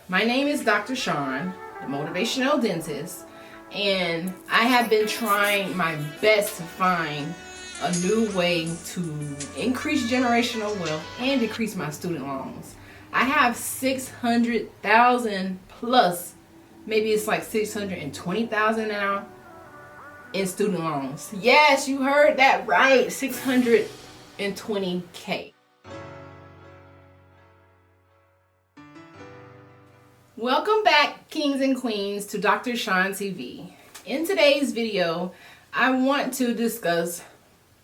My name is Dr. Shon, the Motivational Dentist, and I have been trying my best to find a new way to increase generational wealth and decrease my student loans. I have 600,000 plus, maybe it's like 620,000 now in student loans. Yes, you heard that right, 620K. Welcome back, kings and queens, to Dr. Shon TV. In today's video, I want to discuss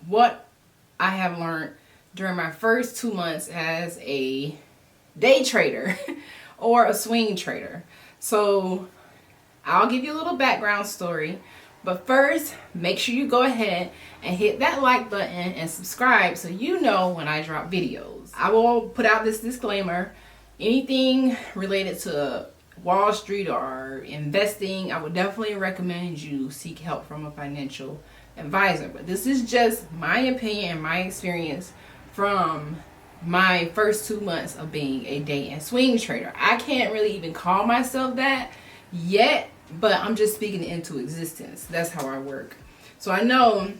what I have learned during my first 2 months as a day trader or a swing trader. So I'll give you a little background story, but first make sure you go ahead and hit that like button and subscribe so you know when I drop videos. I will put out this disclaimer: anything related to Wall Street or investing, I would definitely recommend you seek help from a financial advisor. But this is just my opinion and my experience from my first 2 months of being a day and swing trader. I can't really even call myself that yet, but I'm just speaking it into existence. That's how I work. So I know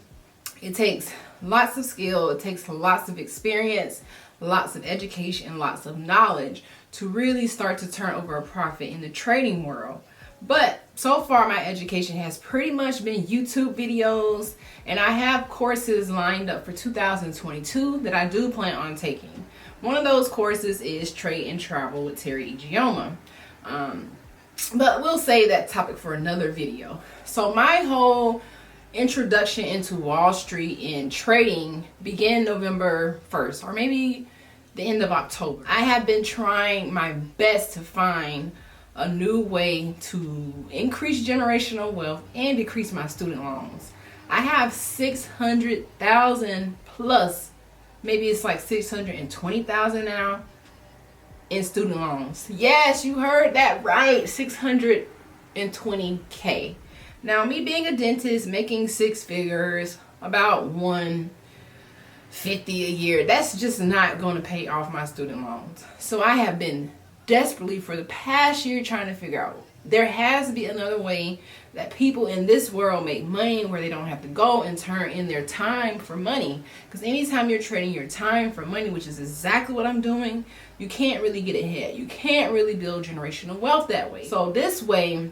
it takes lots of skill, it takes lots of experience, lots of education, and lots of knowledge to really start to turn over a profit in the trading world. But so far my education has pretty much been YouTube videos, and I have courses lined up for 2022 that I do plan on taking. One of those courses is Trade and Travel with Terry Igioma. But we'll save that topic for another video. So my whole introduction into Wall Street and trading began November 1st, or maybe the end of October. I have been trying my best to find a new way to increase generational wealth and decrease my student loans. I have 600,000 plus, maybe it's like 620,000 now in student loans. Yes, you heard that right, 620K. Now, me being a dentist, making six figures, about $150 a year, that's just not going to pay off my student loans. So I have been desperately for the past year trying to figure out there has to be another way that people in this world make money where they don't have to go and turn in their time for money. Because anytime you're trading your time for money, which is exactly what I'm doing, you can't really get ahead. You can't really build generational wealth that way. So this way,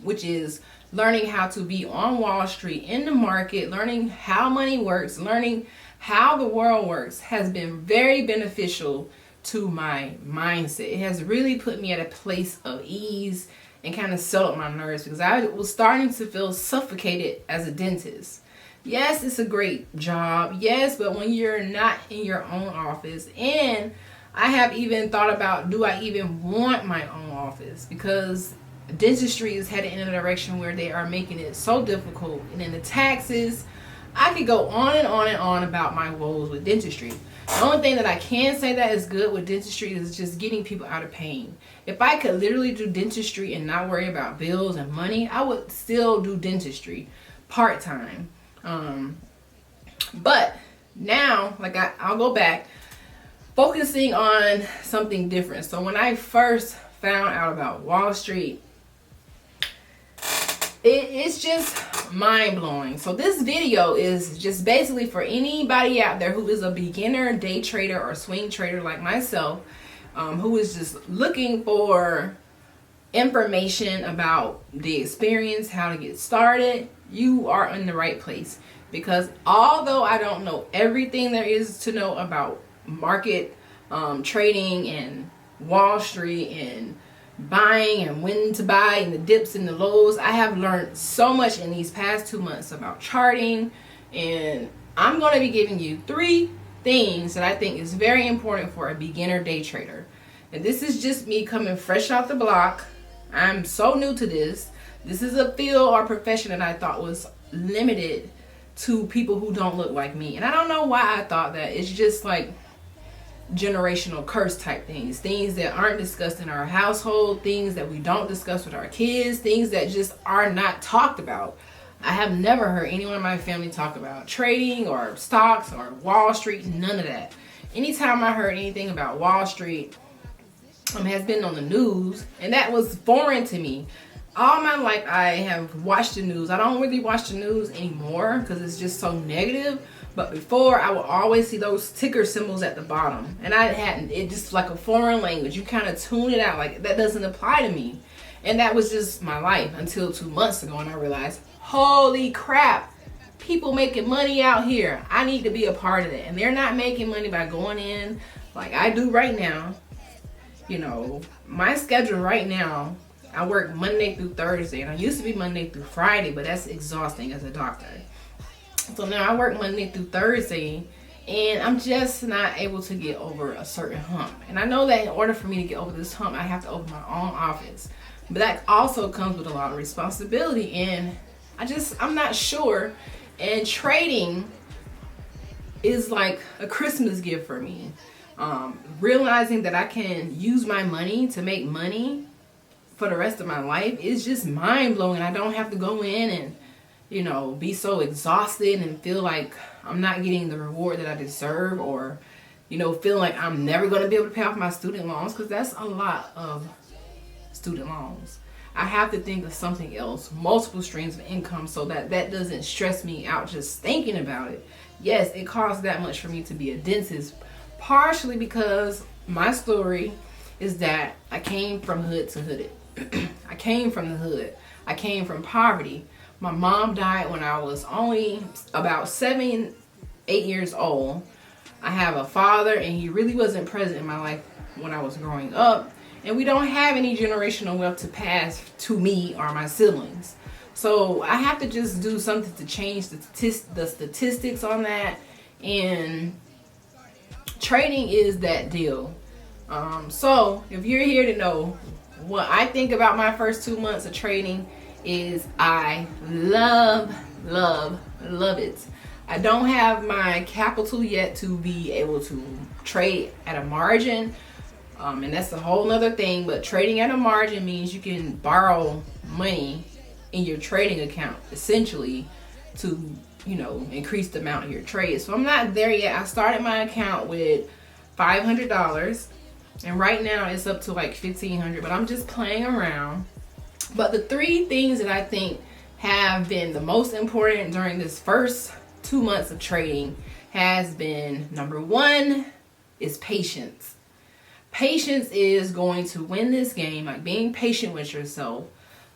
which is learning how to be on Wall Street in the market, learning how money works, learning how the world works, has been very beneficial to my mindset. It has really put me at a place of ease and kind of settled my nerves, because I was starting to feel suffocated as a dentist. Yes, it's a great job. Yes, but when you're not in your own office, and I have even thought about, do I even want my own office? Because dentistry is headed in a direction where they are making it so difficult. And then the taxes, I could go on and on and on about my woes with dentistry. The only thing that I can say that is good with dentistry is just getting people out of pain. If I could literally do dentistry and not worry about bills and money, I would still do dentistry part-time. But now, like I'll go back, focusing on something different. So when I first found out about Wall Street, it's just mind-blowing. So this video is just basically for anybody out there who is a beginner day trader or swing trader like myself, who is just looking for information about the experience, how to get started. You are in the right place, because although I don't know everything there is to know about market trading and Wall Street and buying and when to buy and the dips and the lows, I have learned so much in these past 2 months about charting, and I'm going to be giving you 3 things that I think is very important for a beginner day trader. And this is just me coming fresh out the block. I'm so new to this. This is a field or profession that I thought was limited to people who don't look like me, and I don't know why I thought that. It's just like generational curse type things that aren't discussed in our household, things that we don't discuss with our kids, things that just are not talked about. I have never heard anyone in my family talk about trading or stocks or Wall Street, none of that. Anytime I heard anything about Wall Street, has been on the news, and that was foreign to me. All my life I have watched the news. I don't really watch the news anymore because it's just so negative. But before, I would always see those ticker symbols at the bottom, and I hadn't. It just like a foreign language. You kind of tune it out, like that doesn't apply to me. And that was just my life until 2 months ago, and I realized, holy crap, people making money out here. I need to be a part of it. And they're not making money by going in like I do right now. You know, my schedule right now, I work Monday through Thursday, and I used to be Monday through Friday, but that's exhausting as a doctor. So now I work Monday through Thursday, and I'm just not able to get over a certain hump. And I know that in order for me to get over this hump, I have to open my own office. But that also comes with a lot of responsibility, and I'm not sure. And trading is like a Christmas gift for me. Realizing that I can use my money to make money for the rest of my life is just mind-blowing. I don't have to go in and, you know, be so exhausted and feel like I'm not getting the reward that I deserve, or, you know, feel like I'm never going to be able to pay off my student loans, because that's a lot of student loans. I have to think of something else, multiple streams of income, so that doesn't stress me out just thinking about it. Yes, it costs that much for me to be a dentist, partially because my story is that I came from hood to hooded. I came from the hood. I came from poverty. My mom died when I was only about 7, 8 years old. I have a father, and he really wasn't present in my life when I was growing up. And we don't have any generational wealth to pass to me or my siblings. So I have to just do something to change the statistics on that. And trading is that deal. So if you're here to know what I think about my first 2 months of trading, is I love it. I don't have my capital yet to be able to trade at a margin. And that's a whole nother thing, but trading at a margin means you can borrow money in your trading account essentially to, you know, increase the amount of your trade. So I'm not there yet. I started my account with $500, and right now it's up to like $1,500, but I'm just playing around. But the 3 things that I think have been the most important during this first 2 months of trading has been, number 1 is patience. Patience is going to win this game, like being patient with yourself,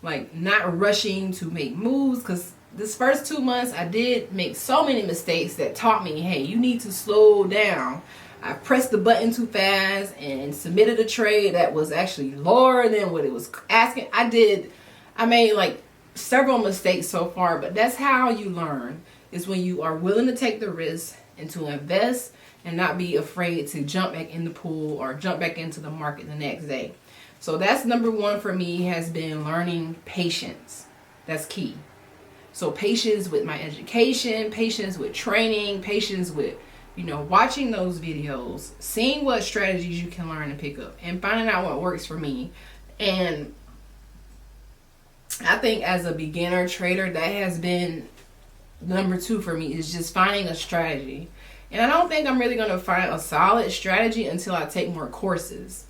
like not rushing to make moves, because this first 2 months I did make so many mistakes that taught me, hey, you need to slow down. I pressed the button too fast and submitted a trade that was actually lower than what it was asking. I made like several mistakes so far, but that's how you learn, is when you are willing to take the risk and to invest and not be afraid to jump back in the pool or jump back into the market the next day. So that's number 1 for me, has been learning patience. That's key. So patience with my education, patience with training, patience with, you know, watching those videos, seeing what strategies you can learn and pick up, and finding out what works for me. And I think as a beginner trader, that has been number 2 for me, is just finding a strategy. And I don't think I'm really going to find a solid strategy until I take more courses.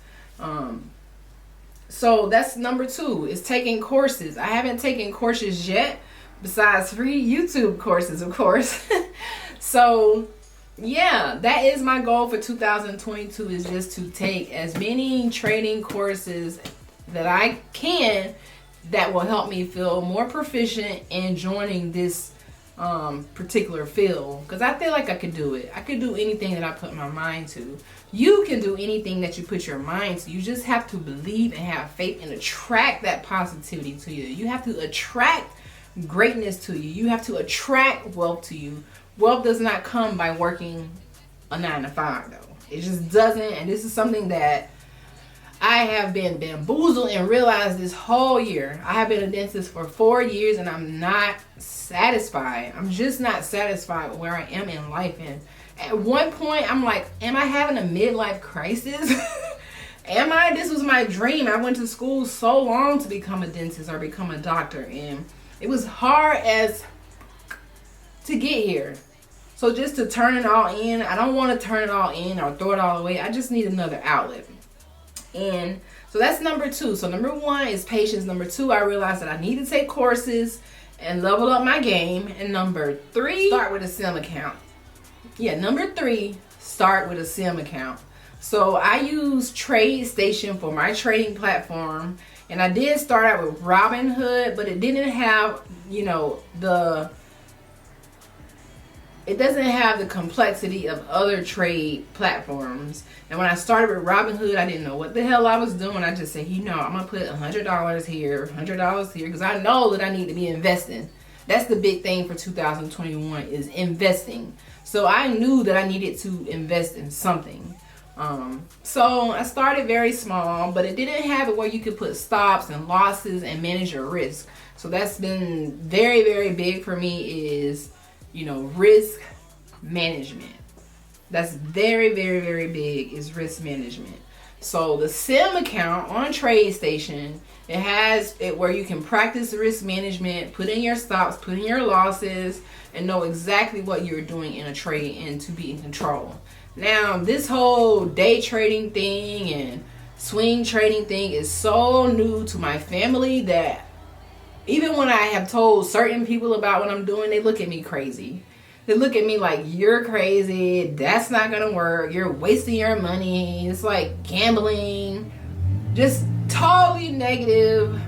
So that's number 2, is taking courses. I haven't taken courses yet, besides free YouTube courses, of course. So yeah, that is my goal for 2022, is just to take as many trading courses that I can that will help me feel more proficient in joining this particular field, because I feel like I could do it. I could do anything that I put my mind to. You can do anything that you put your mind to. You just have to believe and have faith and attract that positivity to you. You have to attract greatness to you. You have to attract wealth to you. Wealth does not come by working a 9 to 5 though. It just doesn't. And this is something that I have been bamboozled and realized this whole year. I have been a dentist for 4 years, and I'm not satisfied. I'm just not satisfied with where I am in life. And at one point, I'm like, am I having a midlife crisis? This was my dream. I went to school so long to become a dentist or become a doctor, and it was hard as to get here. So just to turn it all in, I don't want to turn it all in or throw it all away. I just need another outlet. And so that's number 2. So number 1 is patience. Number 2, I realized that I need to take courses and level up my game. And number 3, start with a SIM account. Yeah, number 3, start with a SIM account. So I use TradeStation for my trading platform. And I did start out with Robinhood, but it didn't have, it doesn't have the complexity of other trade platforms. And when I started with Robinhood, I didn't know what the hell I was doing. I just said, I'm going to put $100 here, $100 here, because I know that I need to be investing. That's the big thing for 2021 is investing. So I knew that I needed to invest in something. So I started very small, but it didn't have it where you could put stops and losses and manage your risk. So that's been very, very big for me is, risk management. That's very, very, very big is risk management. So the SIM account on TradeStation, it has it where you can practice risk management, put in your stops, put in your losses, and know exactly what you're doing in a trade and to be in control. Now, this whole day trading thing and swing trading thing is so new to my family that even when I have told certain people about what I'm doing, they look at me crazy. They look at me like, you're crazy. That's not going to work. You're wasting your money. It's like gambling. Just totally negative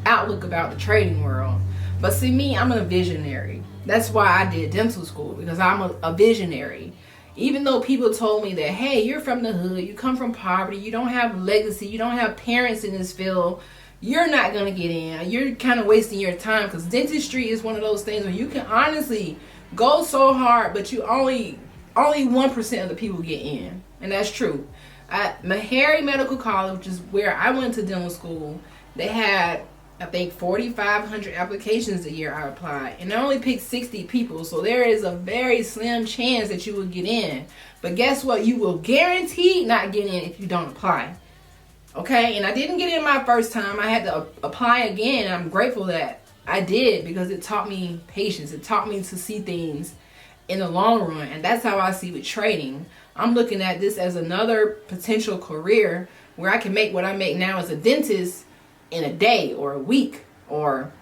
outlook about the trading world. But see, me, I'm a visionary. That's why I did dental school, because I'm a visionary. Even though people told me that, hey, you're from the hood, you come from poverty, you don't have legacy, you don't have parents in this field, you're not going to get in. You're kind of wasting your time, because dentistry is one of those things where you can honestly go so hard, but you only 1% of the people get in. And that's true. At Meharry Medical College, which is where I went to dental school, they had, I think, 4,500 applications a year I applied, and I only picked 60 people, so there is a very slim chance that you will get in. But guess what? You will guaranteed not get in if you don't apply. Okay? And I didn't get in my first time. I had to apply again, and I'm grateful that I did, because it taught me patience. It taught me to see things in the long run, and that's how I see with trading. I'm looking at this as another potential career where I can make what I make now as a dentist in a day or a week, or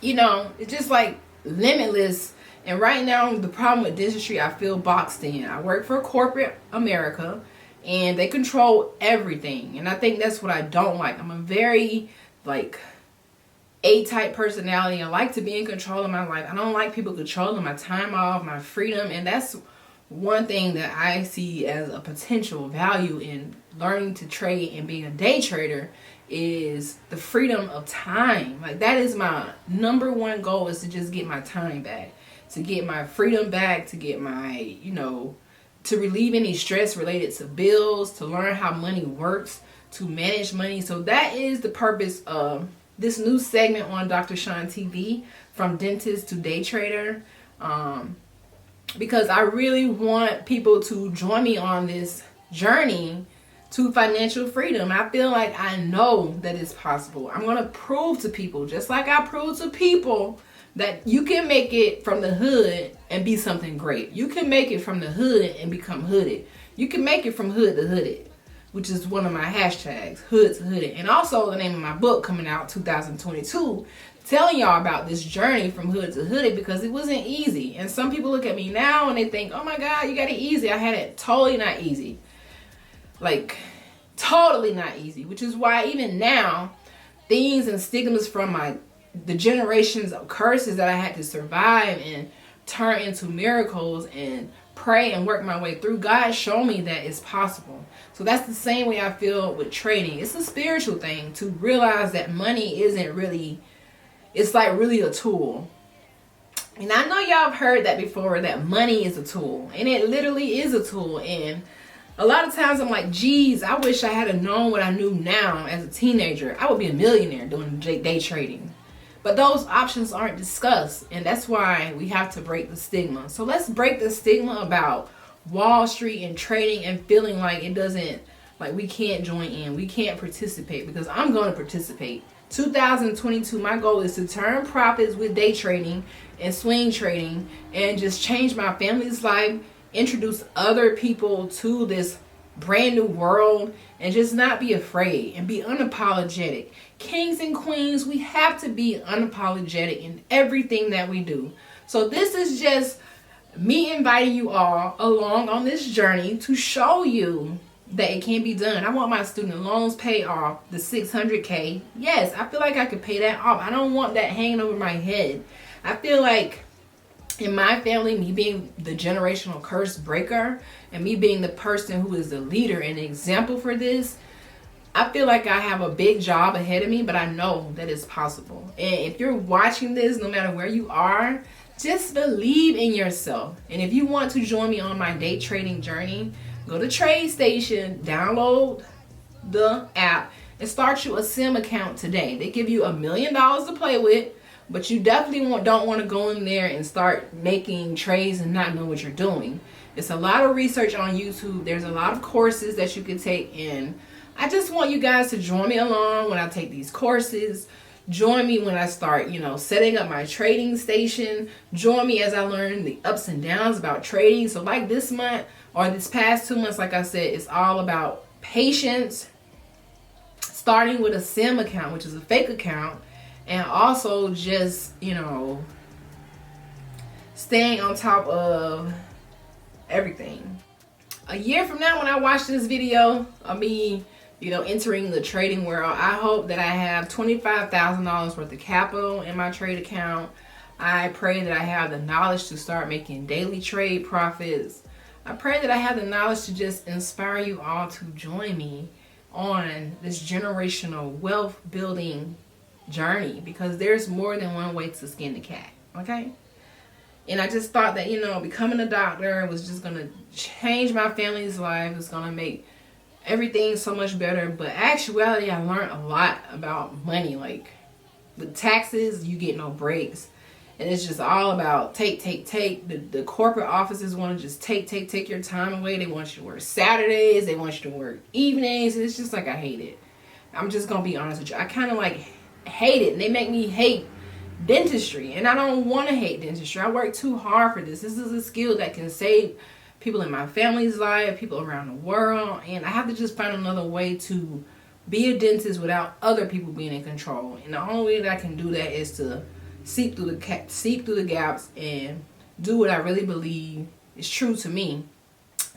it's just like limitless. And right now the problem with dentistry, I feel boxed in. I work for corporate America and they control everything, and I think that's what I don't like. I'm a very A-type personality. I like to be in control of my life. I don't like people controlling my time off, my freedom. And that's one thing that I see as a potential value in learning to trade and being a day trader is the freedom of time. That is my number one goal, is to just get my time back, to get my freedom back, to get my, to relieve any stress related to bills, to learn how money works, to manage money. So that is the purpose of this new segment on Dr. Shon TV, from dentist to day trader. Because I really want people to join me on this journey to financial freedom. I feel like I know that it's possible. I'm going to prove to people, just like I proved to people, that you can make it from the hood and be something great. You can make it from the hood and become hooded. You can make it from hood to hooded, which is one of my hashtags, Hood2Hooded. And also the name of my book coming out 2022, telling y'all about this journey from hood to hooded, because it wasn't easy. And some people look at me now and they think, oh my God, you got it easy. I had it totally not easy. Totally not easy. Which is why even now, things and stigmas from the generations of curses that I had to survive and turn into miracles and pray and work my way through, God showed me that it's possible. So that's the same way I feel with trading. It's a spiritual thing to realize that money isn't really, it's really a tool. And I know y'all have heard that before, that money is a tool. And it literally is a tool. And a lot of times I'm like, geez, I wish I had known what I knew now as a teenager. I would be a millionaire doing day trading. But those options aren't discussed. And that's why we have to break the stigma. So let's break the stigma about Wall Street and trading and feeling like it doesn't, we can't join in. We can't participate, because I'm going to participate. 2022, my goal is to turn profits with day trading and swing trading and just change my family's life, introduce other people to this brand new world and just not be afraid and be unapologetic. Kings and queens, we have to be unapologetic in everything that we do. So this is just me inviting you all along on this journey to show you that it can be done. I want my student loans paid off, the $600K. Yes, I feel like I could pay that off. I don't want that hanging over my head. I feel like in my family, me being the generational curse breaker and me being the person who is the leader and the example for this, I feel like I have a big job ahead of me, but I know that it's possible. And if you're watching this, no matter where you are, just believe in yourself. And if you want to join me on my day trading journey, go to TradeStation, download the app, and start you a SIM account today. They give you $1 million to play with, but you definitely don't want to go in there and start making trades and not know what you're doing. It's a lot of research on YouTube. There's a lot of courses that you can take in. I just want you guys to join me along when I take these courses. Join me when I start, setting up my trading station. Join me as I learn the ups and downs about trading. So like this month or this past 2 months, like I said, it's all about patience, starting with a SIM account, which is a fake account, and also just, staying on top of everything. A year from now, when I watch this video of me, entering the trading world, I hope that I have $25,000 worth of capital in my trade account. I pray that I have the knowledge to start making daily trade profits. I pray that I have the knowledge to just inspire you all to join me on this generational wealth building journey, because there's more than one way to skin the cat, okay? And I just thought that, becoming a doctor was just going to change my family's life. It's going to make everything so much better. But actuality, I learned a lot about money. Like with taxes, you get no breaks. And it's just all about take. The corporate offices want to just take your time away. They want you to work Saturdays. They want you to work evenings. It's just like, I hate it. I'm just going to be honest with you. I kind of like hate it. And they make me hate dentistry. And I don't want to hate dentistry. I work too hard for this. This is a skill that can save people in my family's life, people around the world. And I have to just find another way to be a dentist without other people being in control. And the only way that I can do that is to seek through the gaps and do what I really believe is true to me.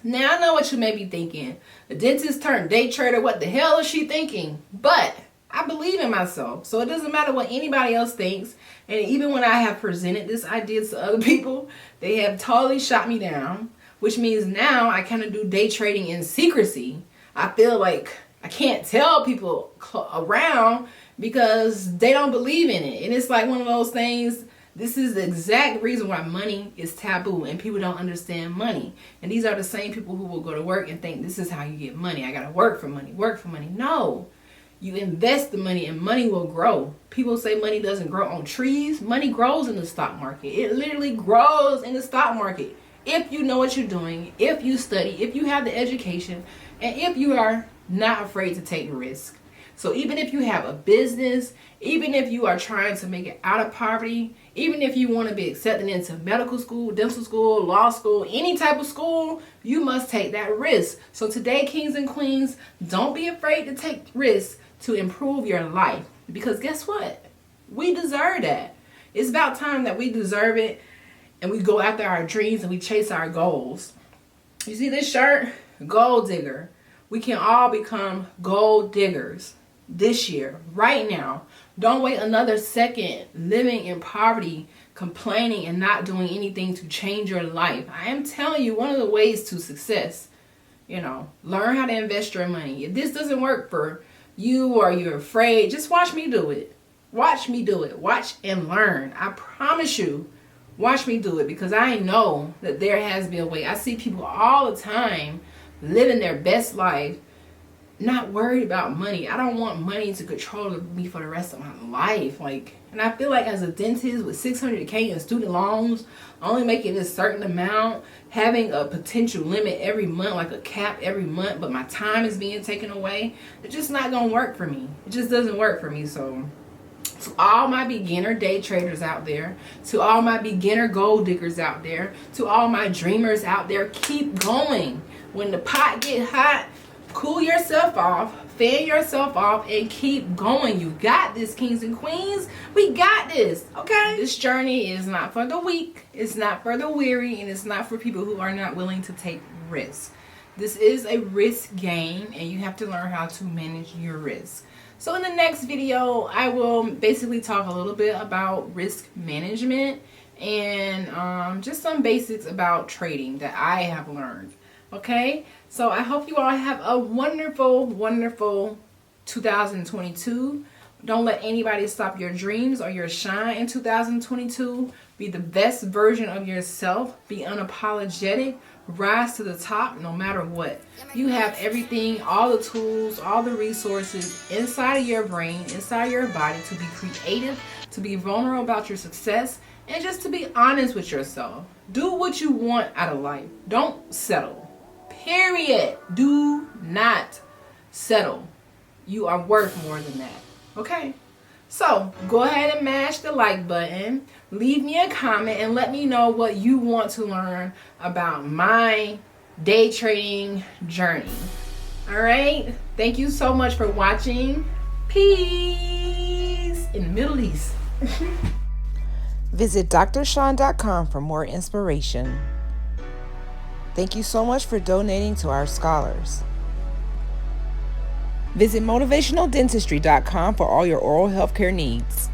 Now I know what you may be thinking. A dentist turned day trader, what the hell is she thinking? But I believe in myself, so it doesn't matter what anybody else thinks. And even when I have presented this idea to other people, they have totally shot me down, which means now I kind of do day trading in secrecy. I feel like I can't tell people around because they don't believe in it. And it's like one of those things, this is the exact reason why money is taboo and people don't understand money. And these are the same people who will go to work and think this is how you get money. I gotta work for money. No, you invest the money and money will grow. People say money doesn't grow on trees. Money grows in the stock market. It literally grows in the stock market. If you know what you're doing, if you study, if you have the education, and if you are not afraid to take risk. So even if you have a business, even if you are trying to make it out of poverty, even if you want to be accepted into medical school, dental school, law school, any type of school, you must take that risk. So today, kings and queens, don't be afraid to take risks to improve your life. Because guess what? We deserve that. It's about time that we deserve it and we go after our dreams and we chase our goals. You see this shirt? Gold digger. We can all become gold diggers this year, right now. Don't wait another second living in poverty, complaining and not doing anything to change your life. I am telling you, one of the ways to success, learn how to invest your money. If this doesn't work for you or you're afraid, just watch me do it. Watch me do it. Watch and learn. I promise you, watch me do it, because I know that there has been a way. I see people all the time living their best life, not worried about money. I don't want money to control me for the rest of my life. And I feel like as a dentist with $600K in student loans, only making a certain amount, having a potential limit every month, like a cap every month, but my time is being taken away, it's just not gonna work for me. It just doesn't work for me. So to all my beginner day traders out there, to all my beginner gold diggers out there, to all my dreamers out there, keep going. When the pot get hot, Cool yourself off, fan yourself off, and keep going. You got this, kings and queens. We got this, okay? This journey is not for the weak, it's not for the weary, and it's not for people who are not willing to take risks. This is a risk game, and you have to learn how to manage your risk. So in the next video, I will basically talk a little bit about risk management and just some basics about trading that I have learned. Okay, so I hope you all have a wonderful, wonderful 2022. Don't let anybody stop your dreams or your shine in 2022. Be the best version of yourself. Be unapologetic. Rise to the top no matter what. You have everything, all the tools, all the resources inside of your brain, inside of your body to be creative, to be vulnerable about your success, and just to be honest with yourself. Do what you want out of life. Don't settle. Period. Do not settle. You are worth more than that. Okay? So, go ahead and mash the like button. Leave me a comment and let me know what you want to learn about my day trading journey. Alright? Thank you so much for watching. Peace in the Middle East. Visit drshon.com for more inspiration. Thank you so much for donating to our scholars. Visit motivationaldentistry.com for all your oral health care needs.